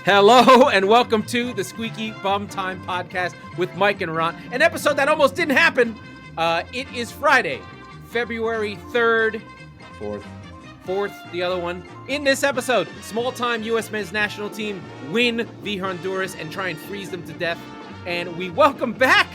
Hello and welcome to the Squeaky Bum Time Podcast with Mike and Laurent, an episode that almost didn't happen. It is Friday, February 3rd, 4th, the other one. In this episode, small-time U.S. men's national team win v. Honduras and try and freeze them to death. And we welcome back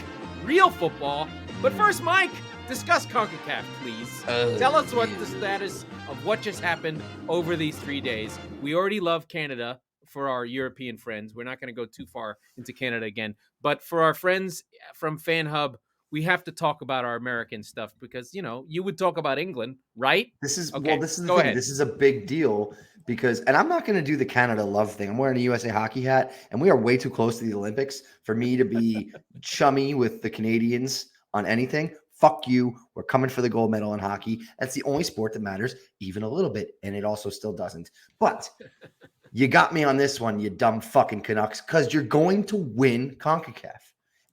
real football. But first, Mike, discuss CONCACAF, please. Tell us what the status of what just happened over these 3 days. We already love Canada for our European friends. We're not going to go too far into Canada again. But for our friends from Fan Hub, we have to talk about our American stuff because, you know, you would talk about England, right? This is Okay, this is the go thing. ahead. This is a big deal because, and I'm not going to do the Canada love thing. I'm wearing a USA hockey hat, and we are way too close to the Olympics for me to be chummy with the Canadians on anything. Fuck you. We're coming for the gold medal in hockey. That's the only sport that matters even a little bit, and it also still doesn't. But you got me on this one, you dumb fucking Canucks, because you're going to win CONCACAF.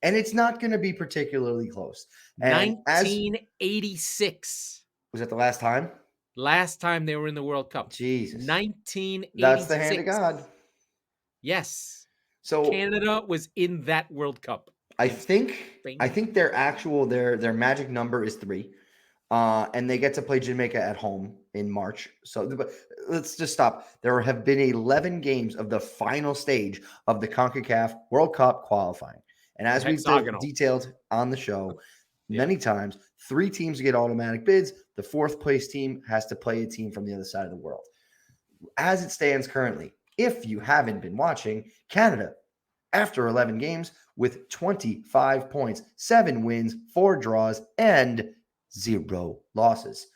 And it's not going to be particularly close. And 1986. Was that the last time? Last time they were in the World Cup. Jesus. 1986. That's the hand of God. Yes. So Canada was in that World Cup. I think their magic number is 3. And they get to play Jamaica at home in March. So but let's just stop. There have been 11 games of the final stage of the CONCACAF World Cup qualifying. And as we've detailed on the show many times, 3 teams get automatic bids. The 4th place team has to play a team from the other side of the world. As it stands currently, if you haven't been watching, Canada, after 11 games with 25 points, 7 wins, 4 draws, and 0 losses.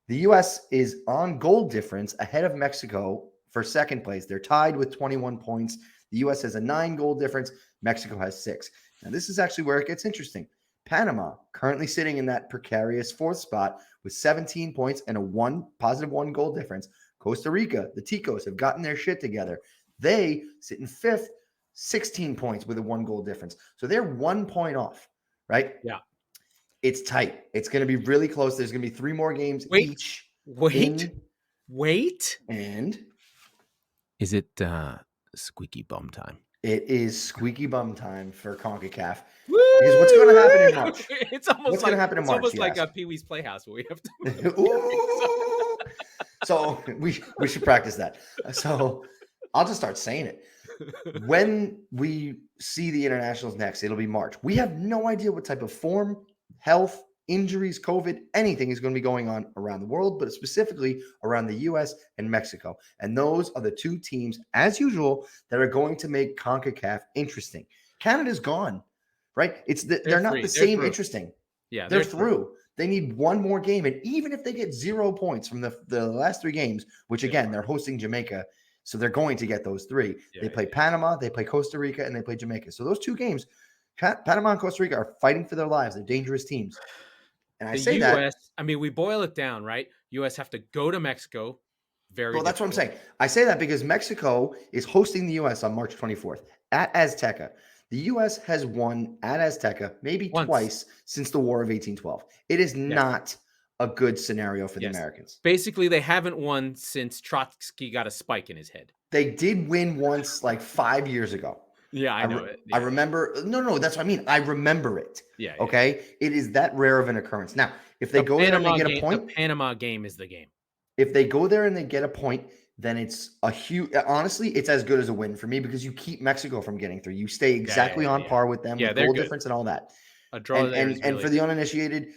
The U.S. is on goal difference ahead of Mexico for second place. They're tied with 21 points. The U.S. has a 9 goal difference. Mexico has 6. Now, this is actually where it gets interesting. Panama, currently sitting in that precarious 4th spot with 17 points and a positive 1 goal difference. Costa Rica, the Ticos, have gotten their shit together. They sit in 5th, 16 points with a 1 goal difference. So they're 1 point off, right? Yeah. It's tight. It's going to be really close. There's going to be 3 more games each. Wait. And is it Squeaky Bum Time? It is Squeaky Bum Time for CONCACAF. Woo! Because what's going to happen in March? It's almost going to happen in March? Almost like a Pee Wee's Playhouse where we have to. So we should practice that. So I'll just start saying it. When we see the internationals next, it'll be March. We have no idea what type of form, health, injuries, COVID, anything is going to be going on around the world, but specifically around the U.S. and Mexico. And those are the 2 teams, as usual, that are going to make CONCACAF interesting. Canada's gone, right? They're not the same interesting. Yeah, they're through. They need 1 more game. And even if they get 0 points from the last 3 games, which again, they're hosting Jamaica, so they're going to get those 3. They play Panama, they play Costa Rica, and they play Jamaica. So those 2 games, Panama and Costa Rica are fighting for their lives. They're dangerous teams. And I say that. I mean, we boil it down, right? U.S. have to go to Mexico. Well, that's what I'm saying. I say that because Mexico is hosting the U.S. on March 24th at Azteca. The U.S. has won at Azteca maybe twice since the War of 1812. It is not a good scenario for the Americans. Basically, they haven't won since Trotsky got a spike in his head. They did win once like 5 years ago. Yeah, I know it. Yeah. I remember. No, that's what I mean. I remember it. Yeah. Okay. It is that rare of an occurrence. Now, if they go there and they get a point, the Panama game is the game. If they go there and they get a point, then it's a huge. Honestly, it's as good as a win for me because you keep Mexico from getting through. You stay exactly on par with them, with goal difference and all that. A draw and for the uninitiated,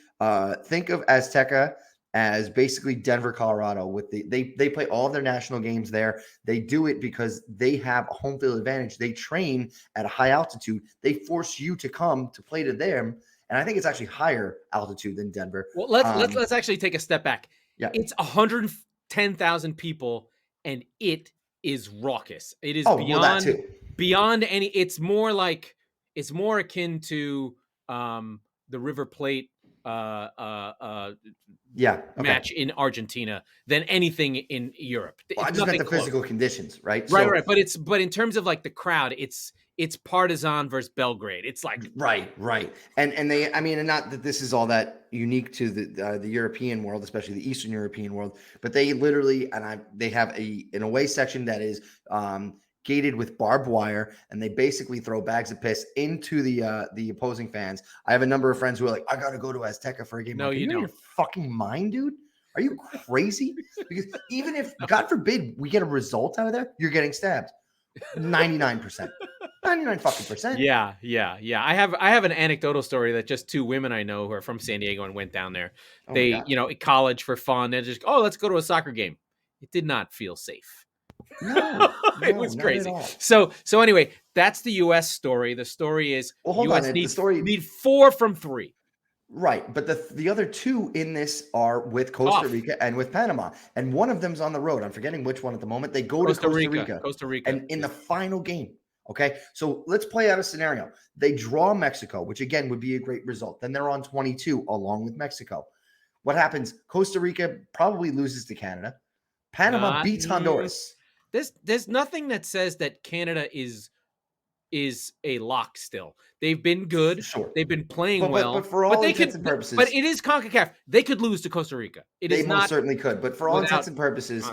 think of Azteca as basically Denver, Colorado. With they play all of their national games there. They do it because they have a home field advantage. They train at a high altitude. They force you to come to play to them, and I think it's actually higher altitude than Denver. Well, let's actually take a step back. Yeah, it's 110,000 people, and it is raucous. It is beyond any. It's more akin to the River Plate match in Argentina than anything in Europe. Well, I just meant the physical conditions, right? Right. But in terms of like the crowd, it's Partizan versus Belgrade. It's like right. And they, I mean, and not that this is all that unique to the European world, especially the Eastern European world, but they literally they have an away section that is gated with barbed wire, and they basically throw bags of piss into the opposing fans. I have a number of friends who are like, I gotta go to Azteca for a game. No, like, are you you out of don't. your fucking mind, dude? Are you crazy? Because even if, God forbid, we get a result out of there, you're getting stabbed. 99%. 99 fucking percent. Yeah. I have an anecdotal story that just two women I know who are from San Diego and went down there. Oh my They, God. at college for fun. They're just, let's go to a soccer game. It did not feel safe. No, It was not crazy. at all. So anyway, that's the U.S. story. The story is Well, US need 4 from 3. Right, but the other two in this are with Costa Rica and with Panama, and one of them's on the road. I'm forgetting which one at the moment. They go to Costa Rica, and in the final game. Okay, so let's play out a scenario. They draw Mexico, which again would be a great result. Then they're on 22 along with Mexico. What happens? Costa Rica probably loses to Canada. Panama beats Honduras. There's nothing that says that Canada is a lock still. They've been good. Sure. They've been playing well. But for all intents and purposes. But it is CONCACAF. They could lose to Costa Rica. They most certainly could. But for all intents and purposes,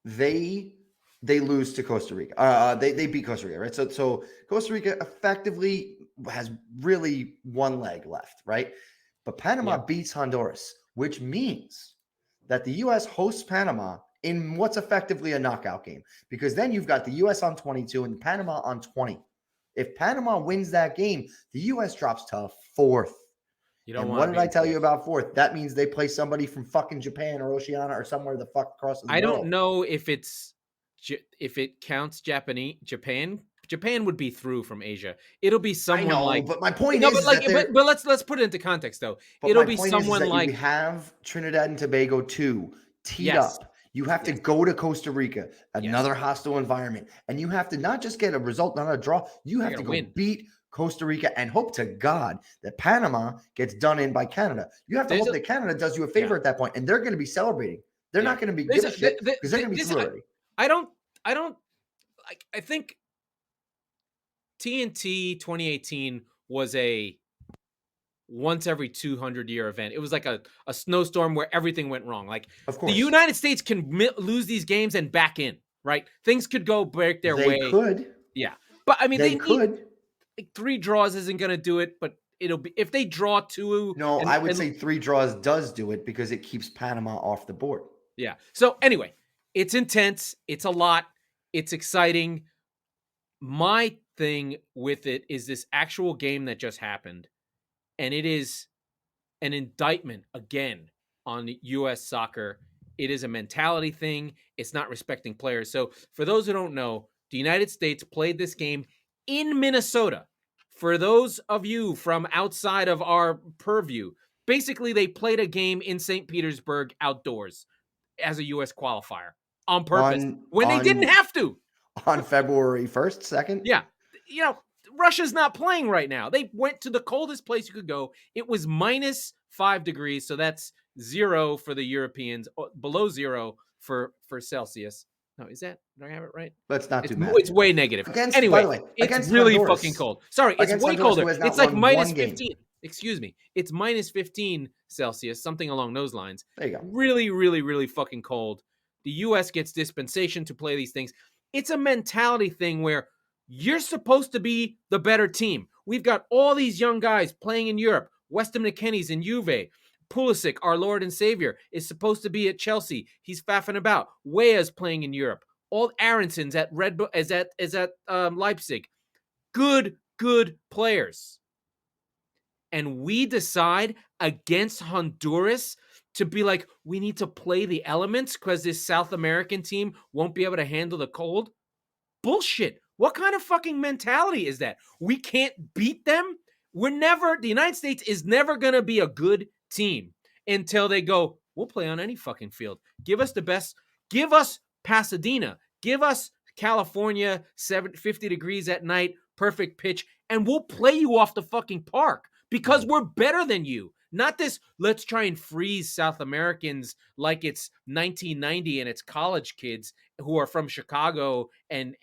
they lose to Costa Rica. They beat Costa Rica, right? So Costa Rica effectively has really one leg left, right? But Panama beats Honduras, which means that the U.S. hosts Panama in what's effectively a knockout game, because then you've got the U.S. on 22 and Panama on 20. If Panama wins that game, the U.S. drops to 4th. And what did I tell you about 4th? That means they play somebody from fucking Japan or Oceania or somewhere the fuck across the world. I don't know if it counts Japan. Japan would be through from Asia. It'll be someone but my point is but let's put it into context though. It'll be someone like you have Trinidad and Tobago 2 teed up. You have to go to Costa Rica, another hostile environment, and you have to not just get a result, not a draw. You have to go beat Costa Rica and hope to God that Panama gets done in by Canada. You have to hope that Canada does you a favor at that point, and they're going to be celebrating. They're not going to be give a shit because they're going to be through already. I think TNT 2018 was a once every 200-year event. It was like a snowstorm where everything went wrong. Like, of course, the United States can lose these games and back in, right? Things could go break their way. They could. Yeah. But I mean, they could. 3 draws isn't going to do it, but it'll be if they draw 2. No, I would say 3 draws does do it because it keeps Panama off the board. Yeah. So anyway, it's intense. It's a lot. It's exciting. My thing with it is this actual game that just happened. And it is an indictment, again, on U.S. soccer. It is a mentality thing. It's not respecting players. So for those who don't know, the United States played this game in Minnesota. For those of you from outside of our purview, basically they played a game in St. Petersburg outdoors as a U.S. qualifier on purpose when they didn't have to. On February 1st, 2nd? Yeah. Russia's not playing right now. They went to the coldest place you could go. It was -5 degrees, so that's 0 for the Europeans, below 0 for Celsius. No, is that? Did I have it right? Let's not do that. It's way negative. Anyway, it's really Honduras, fucking cold. Sorry, it's way colder. It's like -15. Excuse me. It's -15 Celsius, something along those lines. There you go. Really, really, really fucking cold. The U.S. gets dispensation to play these things. It's a mentality thing where you're supposed to be the better team. We've got all these young guys playing in Europe. Weston McKennie's in Juve. Pulisic, our Lord and Savior, is supposed to be at Chelsea. He's faffing about. Weah's playing in Europe. All Aronson's at Red Bull is at Leipzig. Good players. And we decide against Honduras to be like, we need to play the elements because this South American team won't be able to handle the cold. Bullshit. What kind of fucking mentality is that? We can't beat them? The United States is never going to be a good team until they go, we'll play on any fucking field. Give us the best. Give us Pasadena. Give us California, 50 degrees at night, perfect pitch, and we'll play you off the fucking park because we're better than you. Not this, let's try and freeze South Americans like it's 1990 and it's college kids who are from Chicago and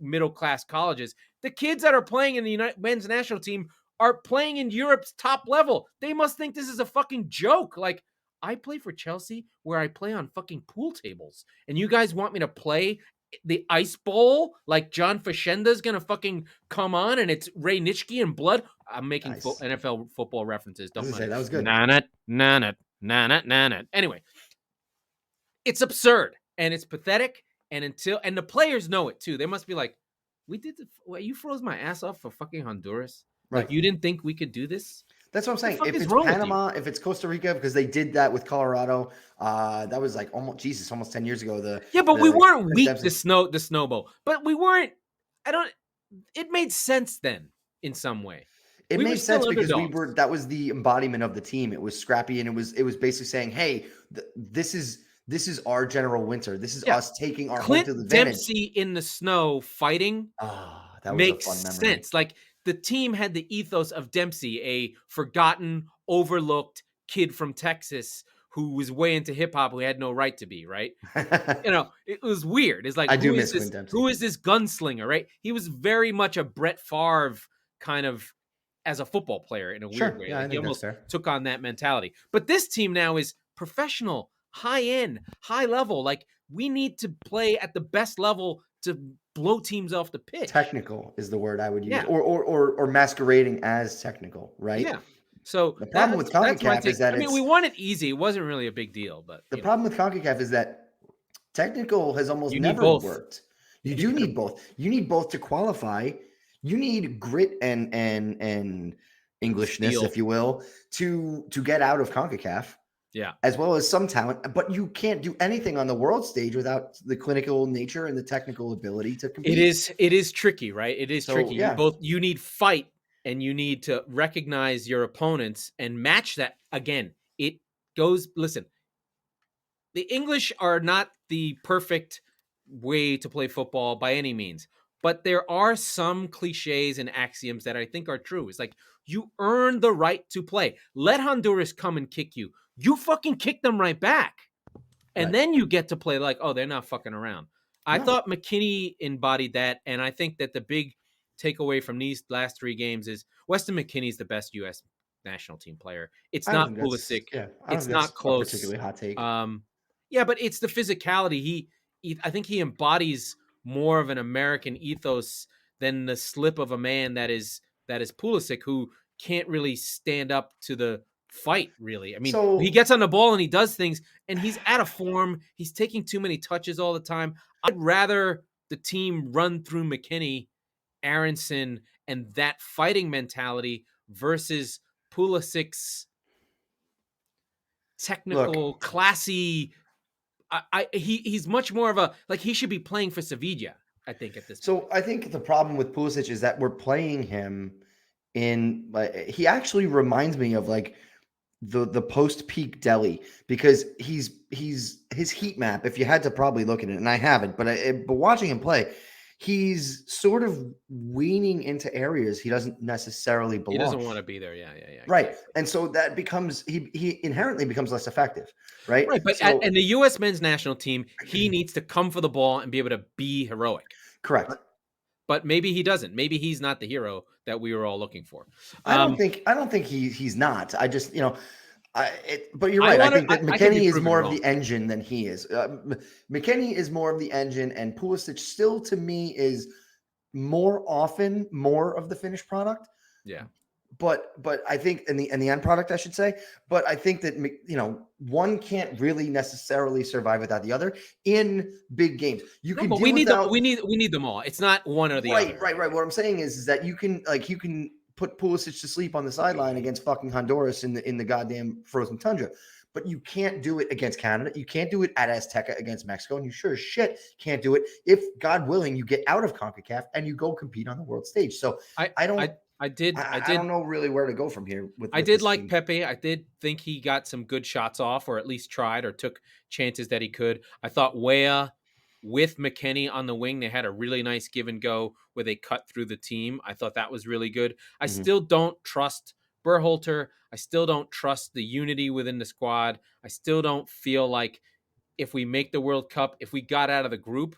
middle-class colleges. The kids that are playing in the men's national team are playing in Europe's top level. They must think this is a fucking joke. Like, I play for Chelsea where I play on fucking pool tables. And you guys want me to play the Ice Bowl, like John Fachenda's gonna fucking come on, and it's Ray Nitschke and blood. I'm making Nice. NFL football references. Don't say that was good. Anyway, it's absurd and it's pathetic. And the players know it too. They must be like, you froze my ass off for fucking Honduras. Right. Like you didn't think we could do this. That's what I'm saying. If it's Panama, if it's Costa Rica, because they did that with Colorado, that was like almost 10 years ago. But we weren't weak. The Snow Bowl, but we weren't. It made sense then in some way. It made sense because that was the embodiment of the team. It was scrappy, and it was basically saying, "Hey, this is our general winter. This is us taking our home field advantage." Dempsey in the snow fighting. That makes was a fun memory. Sense. Like the team had the ethos of Dempsey, a forgotten, overlooked kid from Texas who was way into hip hop, who had no right to be. Right? It was weird. It's like, I do miss Quinn Dempsey. Who is this gunslinger? Right? He was very much a Brett Favre kind of. As a football player in a weird way. Yeah, like he almost took on that mentality. But this team now is professional, high end, high level. Like we need to play at the best level to blow teams off the pitch. Technical is the word I would use. Yeah. Or masquerading as technical, right? Yeah. So the problem with CONCACAF is that we won it easy. It wasn't really a big deal. But the problem with CONCACAF is that technical has almost never worked. You do need both. You need both to qualify. You need grit and Englishness, Steel. if you will, to get out of CONCACAF. Yeah. As well as some talent, but you can't do anything on the world stage without the clinical nature and the technical ability to compete. It is tricky, right? It is tricky. Yeah. You need fight and you need to recognize your opponents and match that. Again, listen, the English are not the perfect way to play football by any means. But there are some cliches and axioms that I think are true. It's like, you earn the right to play. Let Honduras come and kick you. You fucking kick them right back. And then you get to play like, oh, they're not fucking around. I thought McKinney embodied that. And I think that the big takeaway from these last 3 games is Weston McKinney's the best U.S. national team player. It's not Pulisic. It's not close. Particularly hot take. But it's the physicality. I think he embodies more of an American ethos than the slip of a man that is Pulisic, who can't really stand up to the fight, really. I mean, he gets on the ball and he does things, and he's out of form. He's taking too many touches all the time. I'd rather the team run through McKinney, Aronson, and that fighting mentality versus Pulisic's technical, classy. He's much more of he should be playing for Sevilla, I think, at this point. So I think the problem with Pulisic is that we're playing him he actually reminds me of like the post-peak Delhi, because his heat map, if you had to probably look at it, and I haven't, but watching him play, he's sort of weaning into areas he doesn't necessarily belong. He doesn't want to be there. Yeah. Right. And so that becomes, he inherently becomes less effective. Right. Right. But in the U.S. men's national team, he needs to come for the ball and be able to be heroic. Correct. But maybe he doesn't. Maybe he's not the hero that we were all looking for. I don't think he's not. I just, but you're right. I think that McKinney is more of the engine than he is. McKinney is more of the engine, and Pulisic still, to me, is more often more of the finished product. Yeah. But I think in the end product, I should say. But I think that one can't really necessarily survive without the other in big games. But we need them all. It's not one or the other. Right. What I'm saying is that you can put Pulisic to sleep on the sideline against fucking Honduras in the goddamn frozen tundra. But you can't do it against Canada. You can't do it at Azteca against Mexico. And you sure as shit can't do it if, God willing, you get out of CONCACAF and you go compete on the world stage. So I don't know really where to go from here. I did like team. Pepe. I did think he got some good shots off, or at least tried or took chances that he could. I thought Weah with McKinney on the wing, they had a really nice give and go where they cut through the team. I thought that was really good. I still don't trust Berhalter. I still don't trust the unity within the squad. I still don't feel like if we make the World Cup, if we got out of the group,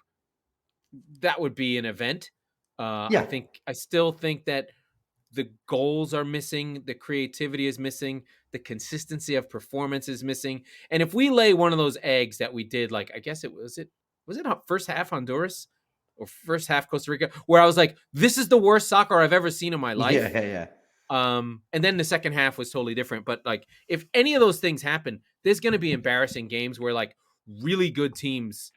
that would be an event. I still think that the goals are missing, the creativity is missing, the consistency of performance is missing. And if we lay one of those eggs that we did, like, I guess it was was it first half Honduras or first half Costa Rica, where I was like, this is the worst soccer I've ever seen in my life. Yeah. And then the second half was totally different. But like, if any of those things happen, there's going to be embarrassing games where like really good teams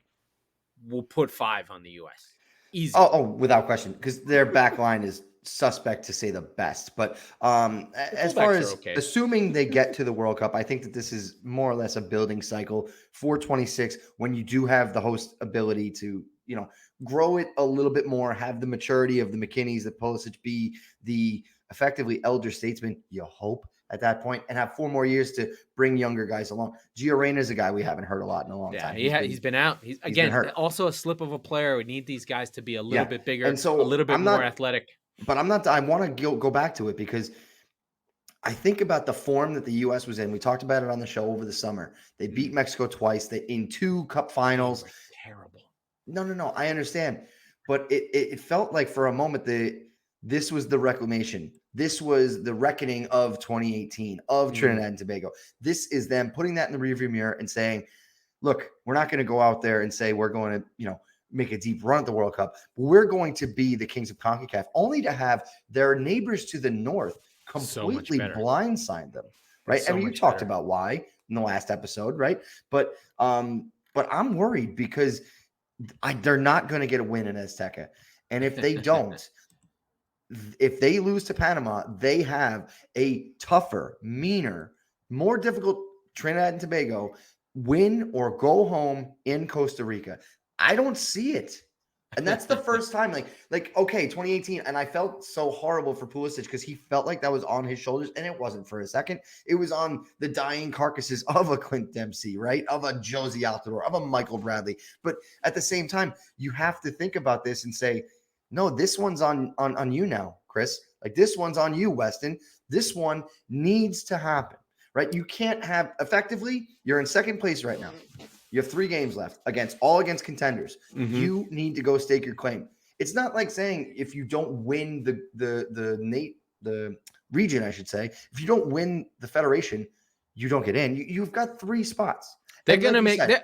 will put 5 on the US. Easy. Oh, without question, because their back line is suspect to say the best. But as far as assuming they get to the World Cup, I think that this is more or less a building cycle for 26 when you do have the host ability to, grow it a little bit more, have the maturity of the McKinneys, the Pulisic, be the effectively elder statesman, you hope, at that point, and have 4 more years to bring younger guys along. Gio Reyna is a guy we haven't heard a lot in a long time. He's been out. He's again, been also a slip of a player. We need these guys to be a little bit bigger, and so a little bit more athletic. But I want to go back to it because I think about the form that the U.S. was in. We talked about it on the show over the summer. They beat Mexico twice. They in 2 cup finals. Terrible. No. I understand. But it felt like for a moment this was the reclamation. This was the reckoning of 2018, of Trinidad and Tobago. This is them putting that in the rearview mirror and saying, look, we're not going to go out there and say we're going to, make a deep run at the World Cup. We're going to be the kings of CONCACAF, only to have their neighbors to the north completely blindside them, right? I mean, you talked about why in the last episode, right? But I'm worried because they're not going to get a win in Azteca. And if they don't, if they lose to Panama, they have a tougher, meaner, more difficult Trinidad and Tobago win or go home in Costa Rica. I don't see it. And that's the first time, okay, 2018. And I felt so horrible for Pulisic because he felt like that was on his shoulders. And it wasn't for a second. It was on the dying carcasses of a Clint Dempsey, right? Of a Josie Altidore, of a Michael Bradley. But at the same time, you have to think about this and say, no, this one's on you now, Chris. Like, this one's on you, Weston. This one needs to happen, right? You can't have, effectively, you're in second place right now. You have 3 games left against contenders. Mm-hmm. You need to go stake your claim. It's not like saying if you don't win the region, I should say, if you don't win the federation, you don't get in. You've got 3 spots. They're gonna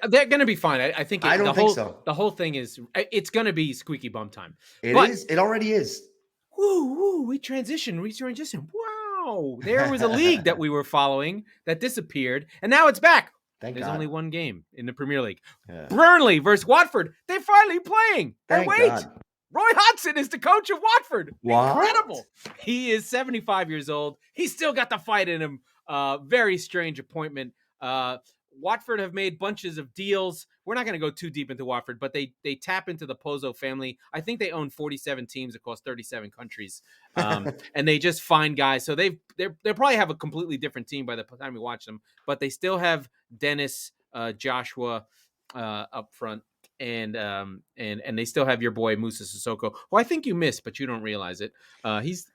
they're gonna be fine. I think. I don't think so. The whole thing is it's gonna be squeaky bum time. It is. It already is. Woo! We transition. Wow! There was a league that we were following that disappeared, and now it's back. There's only 1 game in the Premier League. Yeah. Burnley versus Watford. They're finally playing. And wait, God. Roy Hodgson is the coach of Watford. What? Incredible. He is 75 years old. He's still got the fight in him. Very strange appointment. Watford have made bunches of deals. We're not going to go too deep into Watford, but they tap into the Pozzo family. I think they own 47 teams across 37 countries, and they just find guys. So they probably have a completely different team by the time we watch them, but they still have Dennis, Joshua up front, and they still have your boy Musa Sissoko, who I think you miss, but you don't realize it. He's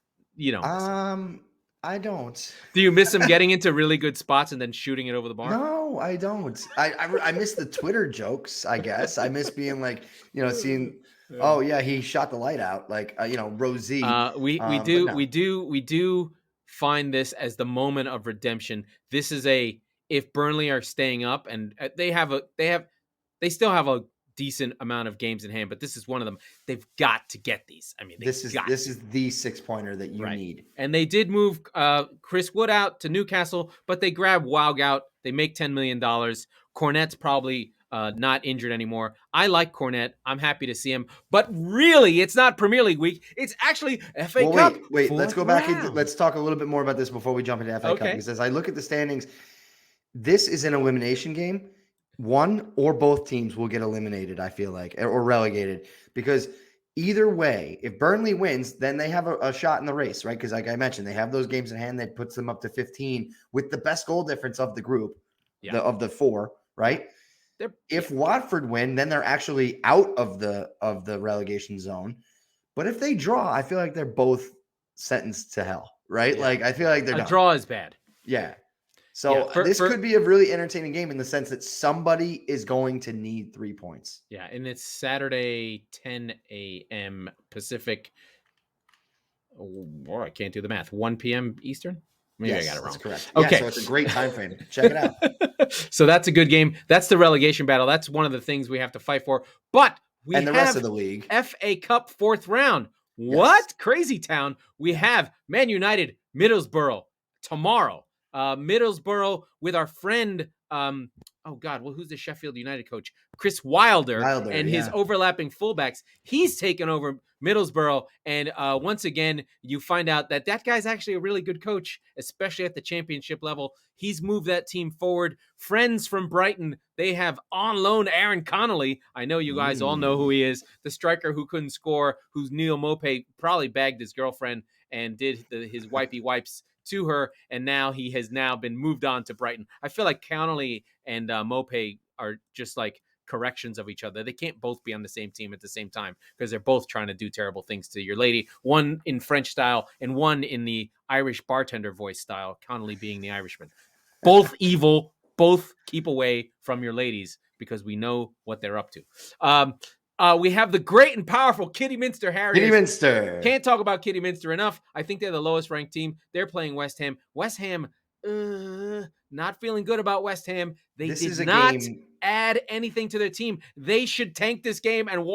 I don't. Do you miss him getting into really good spots and then shooting it over the bar? No, I don't. I miss the Twitter jokes, I guess. I miss being like, seeing, oh yeah, he shot the light out, like Rosie. We do find this as the moment of redemption. This is if Burnley are staying up and they still have a decent amount of games in hand, but this is one of them. They've got to get these. I mean, this is the 6-pointer that you need. And they did move Chris Wood out to Newcastle, but they grabbed Walgout. They make $10 million. Cornet's probably not injured anymore. I like Cornet. I'm happy to see him. But really, it's not Premier League week. It's actually FA Cup. Wait. Let's go back and let's talk a little bit more about this before we jump into FA Cup. Because as I look at the standings, this is an elimination game. One or both teams will get eliminated, I feel like, or relegated, because either way, if Burnley wins, then they have a shot in the race, right? Because like I mentioned, they have those games in hand that puts them up to 15 with the best goal difference of the group, of the 4, right? If Watford win, then they're actually out of the relegation zone. But if they draw, I feel like they're both sentenced to hell, right? Yeah. Like I feel like they're done. Draw is bad. Yeah. So this could be a really entertaining game in the sense that somebody is going to need 3 points. Yeah, and it's Saturday, 10 a.m. Pacific. Oh, I can't do the math. 1 p.m. Eastern? Maybe yes, I got it wrong. That's correct. Okay. Yeah, so it's a great time frame. Check it out. So that's a good game. That's the relegation battle. That's one of the things we have to fight for. But we and the have rest of the league. FA Cup fourth round. What? Yes. Crazy town. We have Man United, Middlesbrough tomorrow. Middlesbrough with our friend, who's the Sheffield United coach? Chris Wilder and his overlapping fullbacks. He's taken over Middlesbrough. And once again, you find out that guy's actually a really good coach, especially at the championship level. He's moved that team forward. Friends from Brighton, they have on loan Aaron Connolly. I know you guys all know who he is. The striker who couldn't score, who's Neil Maupay probably bagged his girlfriend and did his wipey wipes to her, and now he has been moved on to Brighton. I feel like Connolly and Maupay are just like corrections of each other. They can't both be on the same team at the same time because they're both trying to do terrible things to your lady. One in French style and one in the Irish bartender voice style, Connolly being the Irishman. Both evil, both keep away from your ladies because we know what they're up to. We have the great and powerful Kiddieminster Harriers. Kiddieminster. Can't talk about Kiddieminster enough. I think they're the lowest ranked team. They're playing West Ham. West Ham, not feeling good about West Ham. They did not add anything to their team. They should tank this game and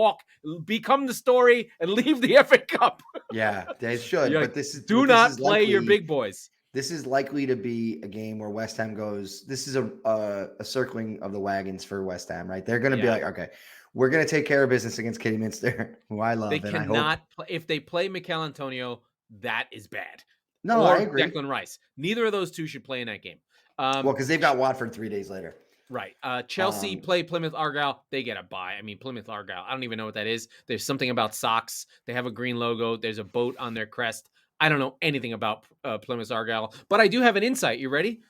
become the story, and leave the FA Cup. Yeah, they should. But this is do not play your big boys. This is likely to be a game where West Ham goes. This is a circling of the wagons for West Ham, right? They're going to be like, okay, we're going to take care of business against Kiddieminster, who I love. They cannot play. If they play Mikel Antonio, that is bad. No, or I agree. Declan Rice. Neither of those two should play in that game. Because they've got Watford 3 days later. Right. Chelsea play Plymouth Argyle. They get a bye. I mean, Plymouth Argyle, I don't even know what that is. There's something about socks. They have a green logo. There's a boat on their crest. I don't know anything about Plymouth Argyle, but I do have an insight. You ready?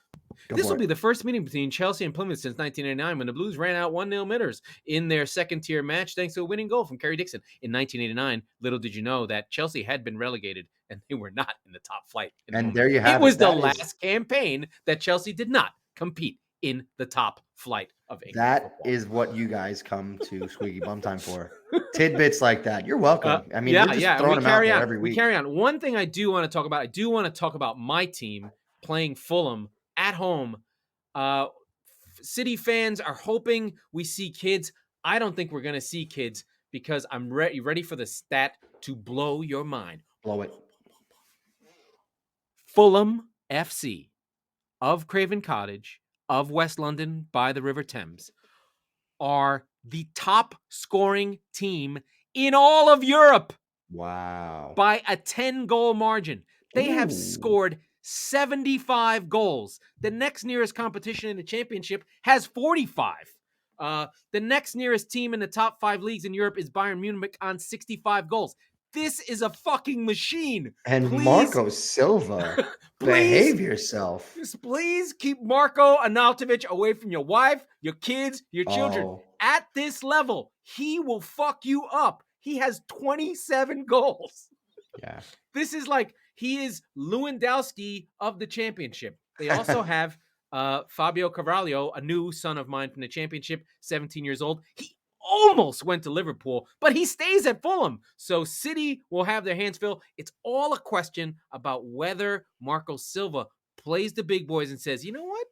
This will be the first meeting between Chelsea and Plymouth since 1989, when the Blues ran out 1-0 Mitters in their second-tier match thanks to a winning goal from Kerry Dixon. In 1989, little did you know that Chelsea had been relegated and they were not in the top flight. And there you have it. It was the last campaign that Chelsea did not compete in the top flight of English That football. Is what you guys come to Squeaky Bum Time for. Tidbits like that. You're welcome. I mean, we're just throwing them out there every week. We carry on. One thing I do want to talk about, my team playing Fulham at home. City fans are hoping we see kids. I don't think we're going to see kids because I'm ready for the stat to blow your mind. Blow it. Fulham FC of Craven Cottage of West London by the River Thames are the top scoring team in all of Europe. Wow. By a 10-goal margin. They have scored 75 goals. The next nearest competition in the championship has 45. The next nearest team in the top 5 leagues in Europe is Bayern Munich on 65 goals. This is a fucking machine. And Marco Silva, behave yourself. Please keep Marco Arnautovic away from your wife, your kids, your children. At this level, he will fuck you up. He has 27 goals. Yeah. This is like, he is Lewandowski of the championship. They also have Fabio Carvalho, a new son of mine from the championship, 17 years old. He almost went to Liverpool, but he stays at Fulham. So City will have their hands full. It's all a question about whether Marco Silva plays the big boys and says, you know what,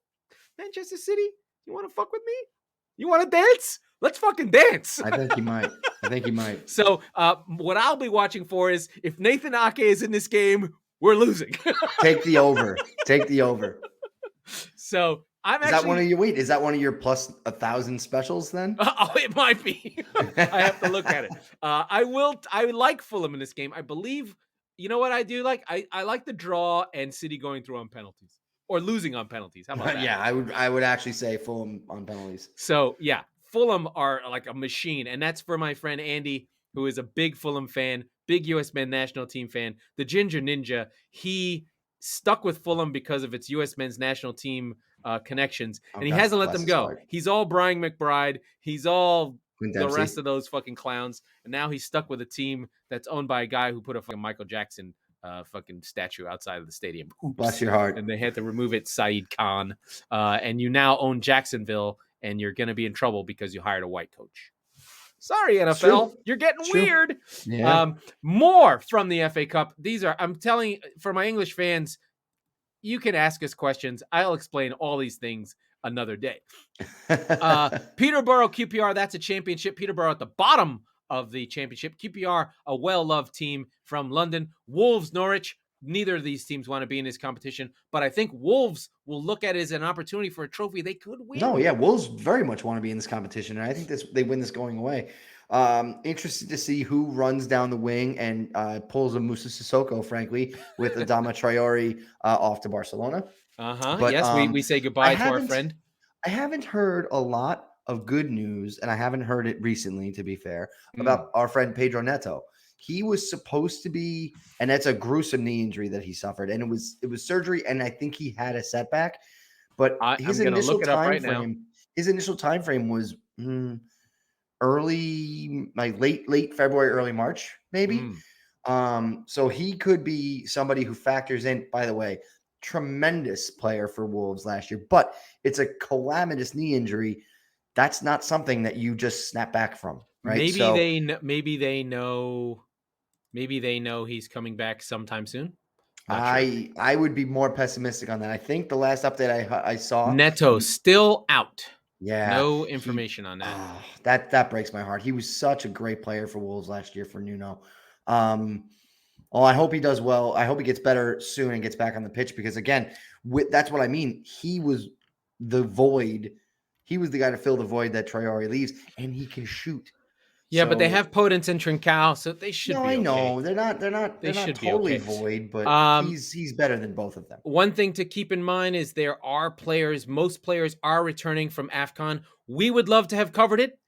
Manchester City, you want to fuck with me? You want to dance? Let's fucking dance. I think he might. So what I'll be watching for is if Nathan Ake is in this game, we're losing. Take the over. So Is that one of your plus 1,000 specials then? It might be. I have to look at it. I like Fulham in this game. I believe, you know what I do like? I like the draw and City going through on penalties or losing on penalties. How about that? Yeah, I would actually say Fulham on penalties. So yeah, Fulham are like a machine. And that's for my friend Andy, who is a big Fulham fan, big USMN national team fan. The Ginger Ninja, he stuck with Fulham because of its US men's national team connections, and he hasn't let them go. He's all Brian McBride. He's all the rest of those fucking clowns. And now he's stuck with a team that's owned by a guy who put a fucking Michael Jackson fucking statue outside of the stadium. Oops. Bless your heart. And they had to remove it, Saeed Khan. And you now own Jacksonville, and you're going to be in trouble because you hired a white coach. Sorry, NFL. You're getting weird. Yeah. More from the FA Cup. I'm telling you, for my English fans, you can ask us questions. I'll explain all these things another day. Peterborough QPR, that's a championship. Peterborough at the bottom of the championship. QPR, a well-loved team from London. Wolves, Norwich. Neither of these teams want to be in this competition, but I think Wolves will look at it as an opportunity for a trophy they could win. No, yeah, Wolves very much want to be in this competition, and I think they win this going away. Interested to see who runs down the wing and pulls a Musa Sissoko, frankly, with Adama Traore off to Barcelona. But, yes, we say goodbye to our friend. I haven't heard a lot of good news, and I haven't heard it recently, to be fair, about our friend Pedro Neto. He was supposed to be, and that's a gruesome knee injury that he suffered, and it was surgery, and I think he had a setback. But his initial time frame was early, like late February, early March, maybe. So he could be somebody who factors in. By the way, tremendous player for Wolves last year, but it's a calamitous knee injury. That's not something that you just snap back from, right? Maybe they know he's coming back sometime soon. I would be more pessimistic on that. I think the last update I saw, Neto still out. Yeah, no information on that. That breaks my heart. He was such a great player for Wolves last year for Nuno. I hope he does well. I hope he gets better soon and gets back on the pitch because, again, that's what I mean. He was the void. He was the guy to fill the void that Traore leaves, and he can shoot. Yeah, but they have Podence and Trincao, so they should be okay. I know. They're not totally void, but he's better than both of them. One thing to keep in mind is there are players, most players are returning from AFCON. We would love to have covered it.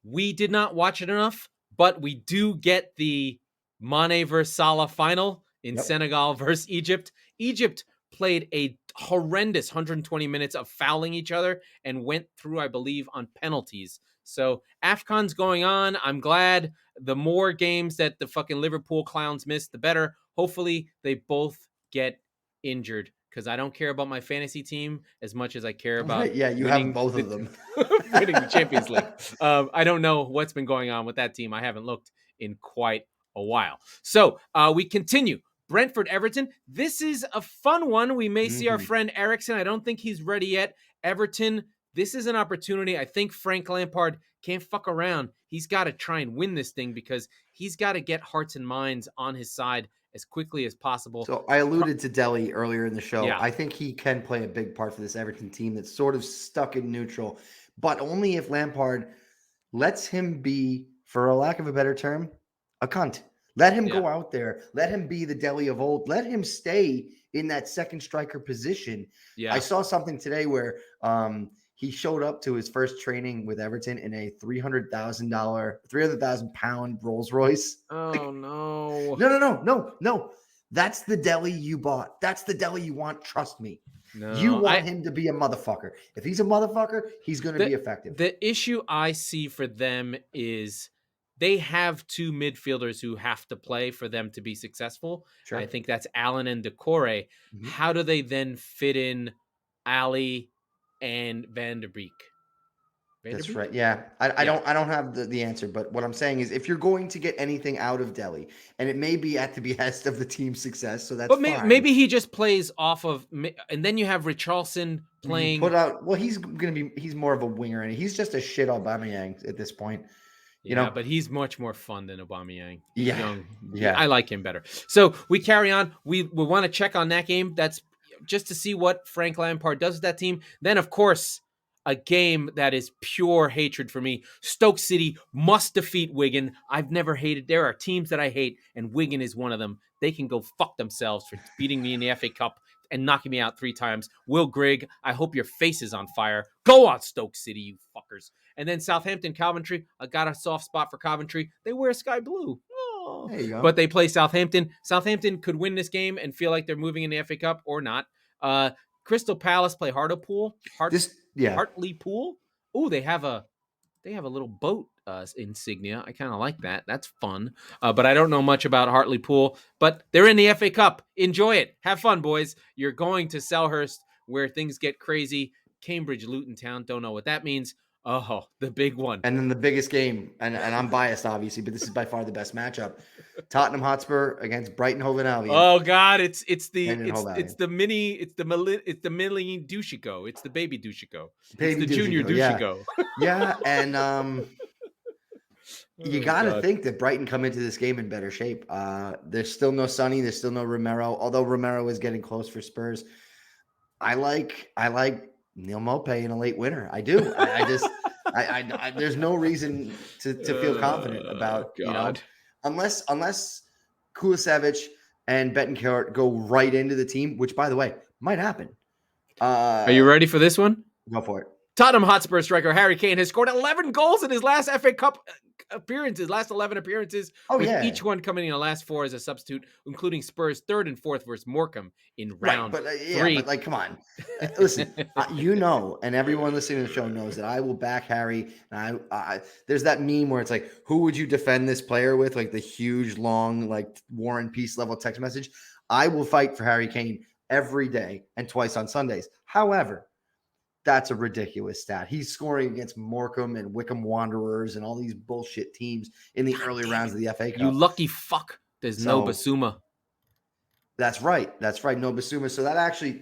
We did not watch it enough, but we do get the Mane versus Salah final in Senegal versus Egypt. Egypt played a horrendous 120 minutes of fouling each other and went through, I believe, on penalties. So AFCON's going on. I'm glad. The more games that the fucking Liverpool clowns miss, the better. Hopefully they both get injured because I don't care about my fantasy team as much as I care about you have both of them winning the Champions League. I don't know what's been going on with that team. I haven't looked in quite a while. So we continue. Brentford Everton. This is a fun one. We may see our friend Ericsson. I don't think he's ready yet. Everton. This is an opportunity. I think Frank Lampard can't fuck around. He's got to try and win this thing because he's got to get hearts and minds on his side as quickly as possible. So I alluded to Dele earlier in the show. Yeah. I think he can play a big part for this Everton team that's sort of stuck in neutral, but only if Lampard lets him be, for a lack of a better term, a cunt. Let him go out there. Let him be the Dele of old. Let him stay in that second striker position. Yeah. I saw something today where he showed up to his first training with Everton in a £300,000 Rolls Royce. Oh, no. No. That's the Dele you bought. That's the Dele you want. Trust me. No, you want him to be a motherfucker. If he's a motherfucker, he's going to be effective. The issue I see for them is they have two midfielders who have to play for them to be successful. Sure. I think that's Allen and Decore. Mm-hmm. How do they then fit in Ali and Van der Beek? That's right. Yeah. I don't have the answer, but what I'm saying is if you're going to get anything out of Dele, and it may be at the behest of the team's success, so that's fine. Maybe he just plays off of, and then you have Richarlison playing. He's more of a winger, and he's just a shit Aubameyang at this point. You know, but he's much more fun than Aubameyang. Yeah. I like him better. So we carry on. We want to check on that game. That's just to see what Frank Lampard does with that team. Then, of course, a game that is pure hatred for me. Stoke City must defeat Wigan. I've never hated. There are teams that I hate, and Wigan is one of them. They can go fuck themselves for beating me in the FA Cup and knocking me out 3 times. Will Grigg, I hope your face is on fire. Go on, Stoke City, you fuckers. And then Southampton, Coventry. I got a soft spot for Coventry. They wear sky blue. Oh. There you go. But they play Southampton. Southampton could win this game and feel like they're moving in the FA Cup or not. Crystal Palace play Hartlepool. Hartlepool. Oh, they have a little boat insignia. I kind of like that. That's fun. But I don't know much about Hartlepool. But they're in the FA Cup. Enjoy it. Have fun, boys. You're going to Selhurst where things get crazy. Cambridge, Luton Town. Don't know what that means. Oh, the big one. And then the biggest game, and I'm biased, obviously, but this is by far the best matchup. Tottenham Hotspur against Brighton Hove Albion. Oh God, it's the mini Dushico. It's the baby Dushico. It's the junior Dushico. Yeah, and you got to think that Brighton come into this game in better shape. There's still no Sonny. There's still no Romero. Although Romero is getting close for Spurs. I like Neil Maupay in a late winner. I do. I just there's no reason to feel confident about unless Kulisevich and Betancourt go right into the team, which by the way might happen. Are you ready for this one? Go for it. Tottenham Hotspur striker Harry Kane has scored 11 goals in his last FA Cup appearances, last 11 appearances, each one coming in the last 4 as a substitute, including Spurs' 3rd and 4th versus Morecambe in round 3. But like, come on. Listen, and everyone listening to the show knows that I will back Harry. And I there's that meme where it's like, who would you defend this player with? Like the huge, long, like War and Peace level text message. I will fight for Harry Kane every day and twice on Sundays. However, that's a ridiculous stat. He's scoring against Morecambe and Wickham Wanderers and all these bullshit teams in the early rounds of the FA Cup. You lucky fuck. There's no Basuma. That's right. No Basuma. So that actually,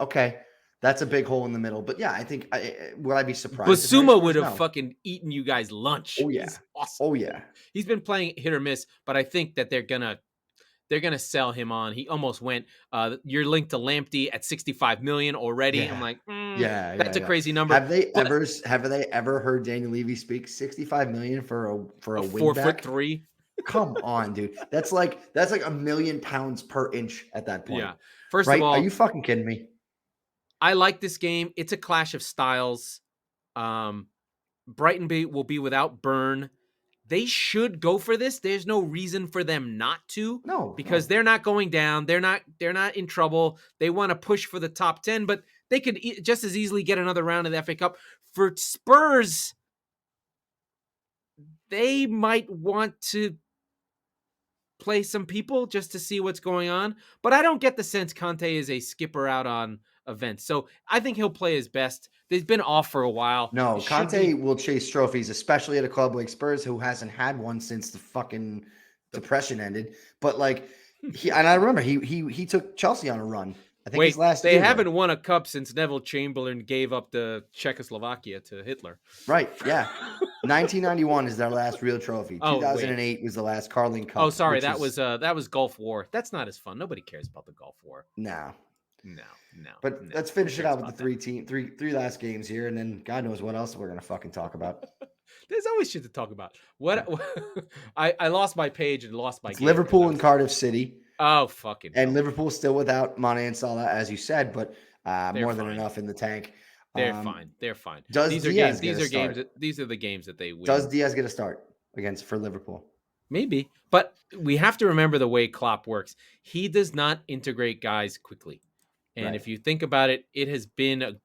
okay. That's a big hole in the middle. But yeah, I think, would I be surprised? Basuma would have fucking eaten you guys lunch. Oh, yeah. He's awesome. Oh, yeah. He's been playing hit or miss, but I think that they're going to sell him on. He almost went. You're linked to Lamptey at 65 million already. Yeah. I'm like, that's a crazy number. Have they ever heard Daniel Levy speak? 65 million for a wing back? 4'3". Come on, dude. That's like £1 million per inch at that point. Yeah. First of all, are you fucking kidding me? I like this game. It's a clash of styles. Brighton will be without Byrne. They should go for this. There's no reason for them not to. No, because they're not going down. They're not in trouble. They want to push for the top 10, but they could just as easily get another round of the FA Cup. For Spurs, they might want to play some people just to see what's going on. But I don't get the sense Conte is a skipper out on events. So I think he'll play his best. They've been off for a while. No, Conte will chase trophies, especially at a club like Spurs, who hasn't had one since the fucking depression ended. But like, I remember he took Chelsea on a run. I think his last they year, haven't won a cup since Neville Chamberlain gave up the Czechoslovakia to Hitler. Right, yeah. 1991 is their last real trophy. 2008 was the last Carling Cup. Oh, sorry, that was Gulf War. That's not as fun. Nobody cares about the Gulf War. No. But no, let's finish it out with the three last games here, and then God knows what else we're gonna fucking talk about. There's always shit to talk about. I lost my page and lost my game. Liverpool and Cardiff City. Oh, fucking and hell. Liverpool still without Mane and Salah, as you said, but more than fine. Enough in the tank. They're fine. They're fine. These are the games that they win. Does Diaz get a start for Liverpool? Maybe, but we have to remember the way Klopp works. He does not integrate guys quickly. And if you think about it, it has been it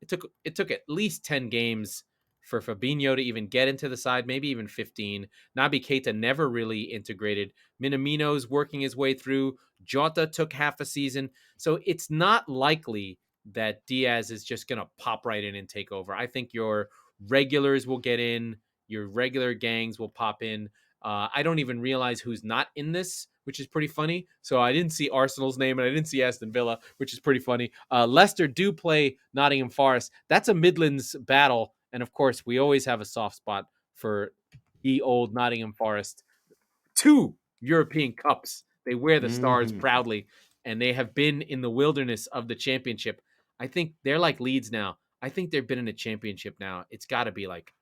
took at least 10 games for Fabinho to even get into the side, maybe even 15. Naby Keita never really integrated. Minamino's working his way through. Jota took half a season. So it's not likely that Diaz is just going to pop right in and take over. I think your regulars will get in. Your regular gangs will pop in. I don't even realize who's not in this, which is pretty funny. So I didn't see Arsenal's name and I didn't see Aston Villa, which is pretty funny. Leicester do play Nottingham Forest. That's a Midlands battle. And of course, we always have a soft spot for the old Nottingham Forest. 2 European Cups. They wear the stars proudly, and they have been in the wilderness of the championship. I think they're like Leeds now. I think they've been in a championship now. It's got to be like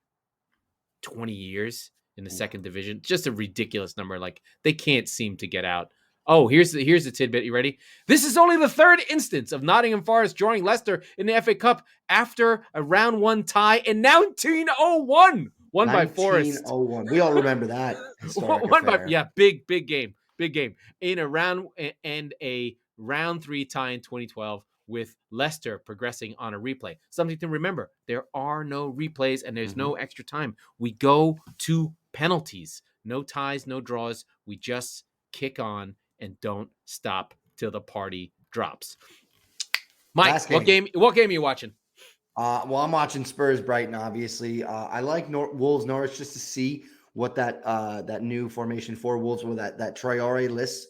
20 years in the second division. Just a ridiculous number. Like, they can't seem to get out. Oh, here's the tidbit. You ready? This is only the 3rd instance of Nottingham Forest drawing Leicester in the FA Cup after a round 1 tie in 1901. Won by Forest. 1901. We all remember that. Big game. In a round 3 tie in 2012 with Leicester progressing on a replay. Something to remember. There are no replays and there's no extra time. We go to penalties. No ties, no draws. We just kick on and don't stop till the party drops. Mike, what game are you watching? Well, I'm watching Spurs Brighton, obviously. I like Wolves Norwich just to see what that new formation for Wolves, or that Traore-less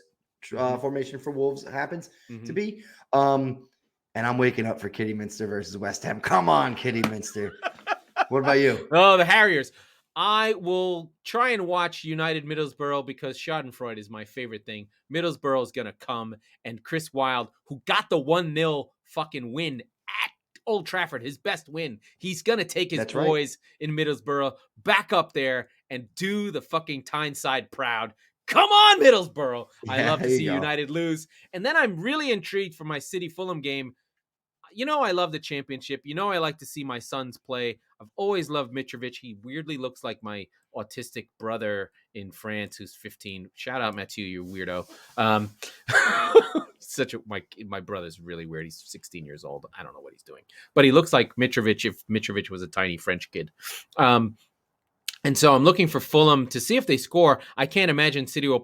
formation for Wolves happens to be. And I'm waking up for Kiddieminster versus West Ham. Come on, Kiddieminster. What about you? Oh, the Harriers. I will try and watch United Middlesbrough because Schadenfreude is my favorite thing. Middlesbrough is going to come, and Chris Wilde, who got the 1-0 fucking win at Old Trafford, his best win, he's going to take his boys in Middlesbrough back up there and do the fucking Tyneside proud. Come on, Middlesbrough. I love to see United lose. And then I'm really intrigued for my City Fulham game. I love the championship. I like to see my sons play. I've always loved Mitrovic. He weirdly looks like my autistic brother in France who's 15. Shout out, Mathieu, you weirdo. My brother's really weird. He's 16 years old. I don't know what he's doing. But he looks like Mitrovic if Mitrovic was a tiny French kid. And so I'm looking for Fulham to see if they score. I can't imagine City will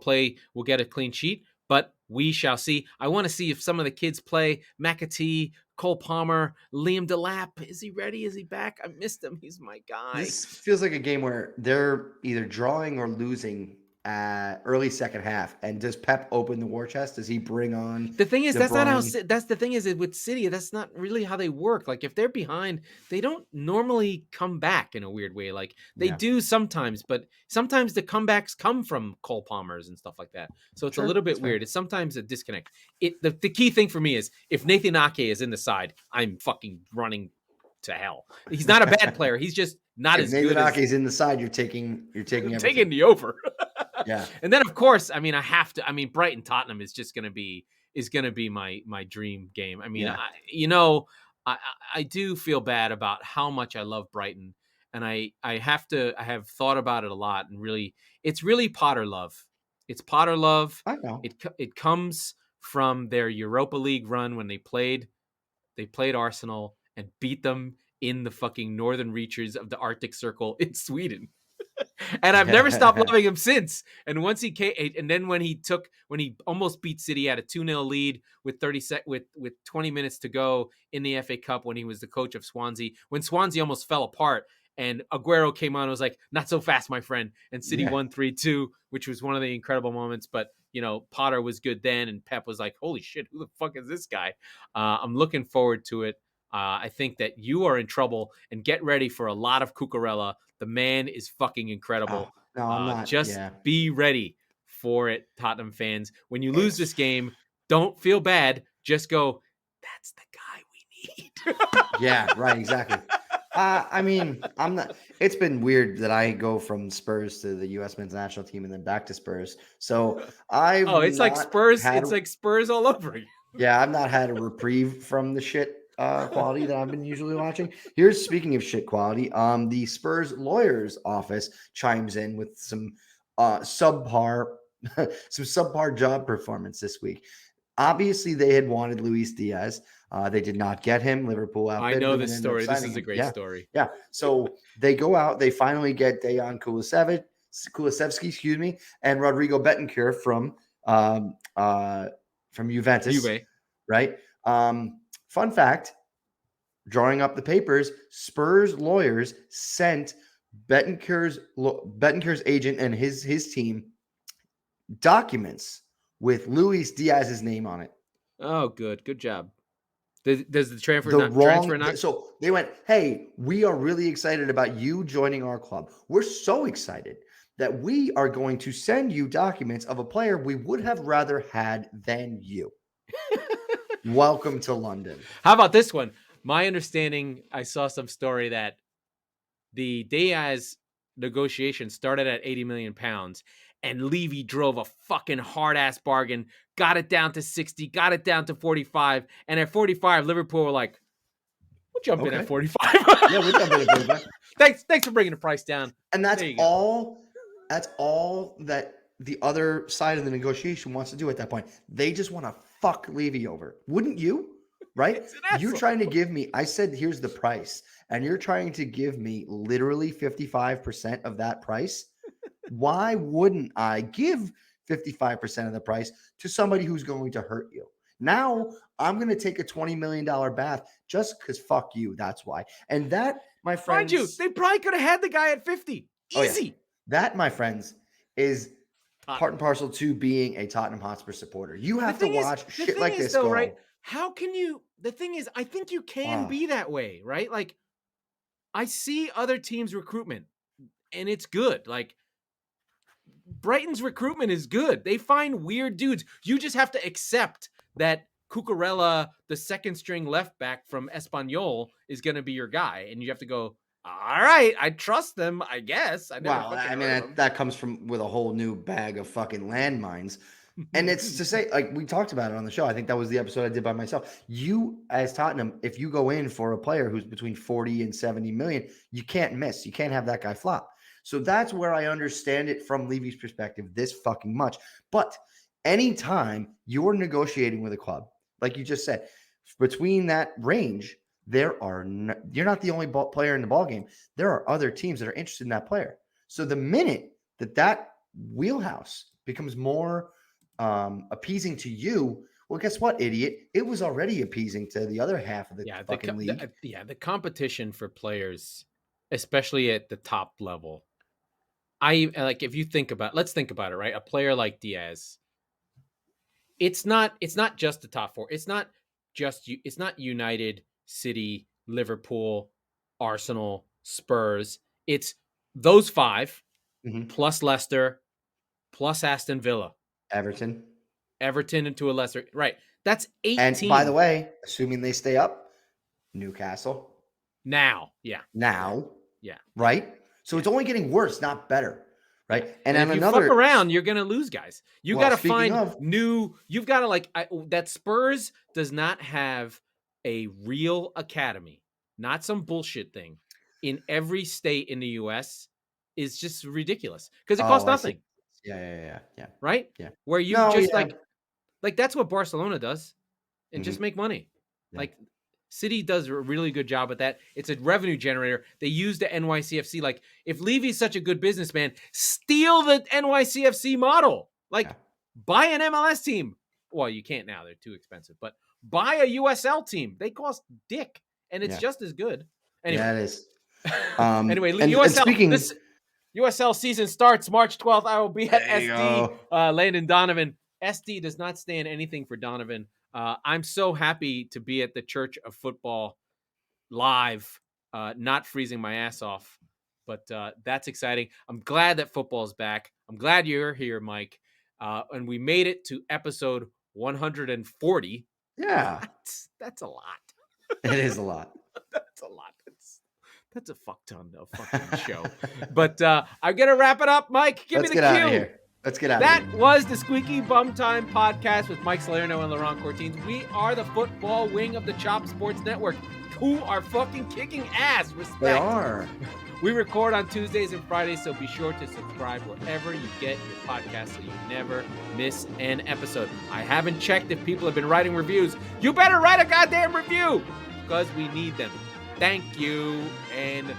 get a clean sheet, but we shall see. I want to see if some of the kids play. McAtee, Cole Palmer, Liam Delap. Is he ready? Is he back? I missed him. He's my guy. This feels like a game where they're either drawing or losing early second half. And does Pep open the war chest? Does he bring on the thing is that's not how that's the thing is with City, that's not really how they work. Like if they're behind, they don't normally come back in a weird way. Like they do sometimes, but sometimes the comebacks come from Cole Palmers and stuff like that. So it's a little bit weird. It's sometimes a disconnect. The key thing for me is if Nathan Ake is in the side, I'm fucking running to hell. He's not a bad player. He's just not as good. If Nathan Ake is in the side, you're taking the over. Yeah. And then of course, Brighton Tottenham is just going to be my dream game. I do feel bad about how much I love Brighton, and I have thought about it a lot, and really it's really Potter love. It's Potter love. I know. It comes from their Europa League run when they played Arsenal and beat them in the fucking northern reaches of the Arctic Circle in Sweden. And I've never stopped loving him since. And once he came, and then when he almost beat City at a 2-0 lead with 20 minutes to go in the FA Cup when he was the coach of Swansea, when Swansea almost fell apart, and Aguero came on and was like, "Not so fast, my friend." And City won 3-2, which was one of the incredible moments. But Potter was good then, and Pep was like, "Holy shit, who the fuck is this guy?" I'm looking forward to it. I think that you are in trouble, and get ready for a lot of Cucurella. The man is fucking incredible. No, I'm not. Just be ready for it, Tottenham fans. When you lose this game, don't feel bad. Just go, that's the guy we need. Yeah, right, exactly. I'm not. It's been weird that I go from Spurs to the U.S. men's national team and then back to Spurs. So it's like Spurs. It's like Spurs all over again. Yeah, I've not had a reprieve from the shit quality that I've been usually watching. Here's, speaking of shit quality, the Spurs lawyer's office chimes in with some subpar job performance this week. Obviously, they had wanted Luis Diaz. They did not get him. Liverpool outbid. I know this story. This is a great story. Yeah. So they go out. They finally get Dejan Kulusevski, and Rodrigo Betancourt from Juventus. Juve. Right. Fun fact, drawing up the papers, Spurs lawyers sent Betancourt's agent and his team documents with Luis Diaz's name on it. Oh, good job. Does the transfer not? So they went, "Hey, we are really excited about you joining our club. We're so excited that we are going to send you documents of a player we would have rather had than you. Welcome to London." How about this one? My understanding, I saw some story that the Diaz negotiation started at £80 million, and Levy drove a fucking hard-ass bargain, got it down to 60, got it down to 45, and at 45, Liverpool were like, "We'll jump in at 45. Yeah, we'll jump in at 45. Thanks for bringing the price down. And that's all that the other side of the negotiation wants to do at that point. They just want to fuck Levy over. Wouldn't you? Right? You're trying to give me, I said, here's the price, and you're trying to give me literally 55% of that price. Why wouldn't I give 55% of the price to somebody who's going to hurt you? Now I'm going to take a $20 million bath just because fuck you. That's why. And that, my friends. Mind you, they probably could have had the guy at 50. Easy. Oh, yeah. That, my friends, is part and parcel to being a Tottenham Hotspur supporter. You have to watch shit like this go. Right? How can you? The thing is, I think you can be that way, right? Like, I see other teams' recruitment, and it's good. Like, Brighton's recruitment is good. They find weird dudes. You just have to accept that Cucurella, the second string left back from Espanyol, is going to be your guy, and you have to go, all right, I trust them, I guess. That comes with a whole new bag of fucking landmines. And it's to say, like, we talked about it on the show. I think that was the episode I did by myself. You, as Tottenham, if you go in for a player who's between 40 and 70 million, you can't miss. You can't have that guy flop. So that's where I understand it from Levy's perspective this fucking much. But anytime you're negotiating with a club, like you just said, between that range, you're not the only player in the ball game. There are other teams that are interested in that player. So the minute that wheelhouse becomes more appeasing to you, well, guess what, idiot? It was already appeasing to the other half of the fucking league. The competition for players, especially at the top level. If you think about, let's think about it, right? A player like Diaz, it's not just the top four. It's not United, City, Liverpool, Arsenal, Spurs. It's those five plus Leicester, plus Aston Villa, Everton into a lesser, right? That's 18. And by the way, assuming they stay up, Newcastle. Now. Right? So it's only getting worse, not better, right? And if you fuck around, you're going to lose guys. You got to find new. You've got to that Spurs does not have a real academy, not some bullshit thing, in every state in the U.S. is just ridiculous because it costs nothing. Yeah. Right? Yeah. Where you like that's what Barcelona does, and just make money. Yeah. Like City does a really good job at that. It's a revenue generator. They use the NYCFC. Like, if Levy's such a good businessman, steal the NYCFC model. Buy an MLS team. Well, you can't now. They're too expensive. But buy a USL team. They cost dick, and it's just as good. Anyway. Yeah, it is. Anyway, USL, USL season starts March 12th. I will be at SD. Landon Donovan. SD does not stand anything for Donovan. I'm so happy to be at the Church of Football live, not freezing my ass off, but that's exciting. I'm glad that football's back. I'm glad you're here, Mike. And we made it to episode 140. Yeah. That's a lot. It is a lot. That's a lot. That's a fuck ton of fucking show. But I'm going to wrap it up, Mike. Give me the cue. Out of here. Let's get out of here. That was the Squeaky Bum Time Podcast with Mike Salerno and Laurent Cortines. We are the football wing of the Chop Sports Network, who are fucking kicking ass. Respect. They are. We record on Tuesdays and Fridays, so be sure to subscribe wherever you get your podcast so you never miss an episode. I haven't checked if people have been writing reviews. You better write a goddamn review because we need them. Thank you and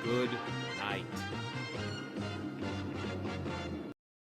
good night.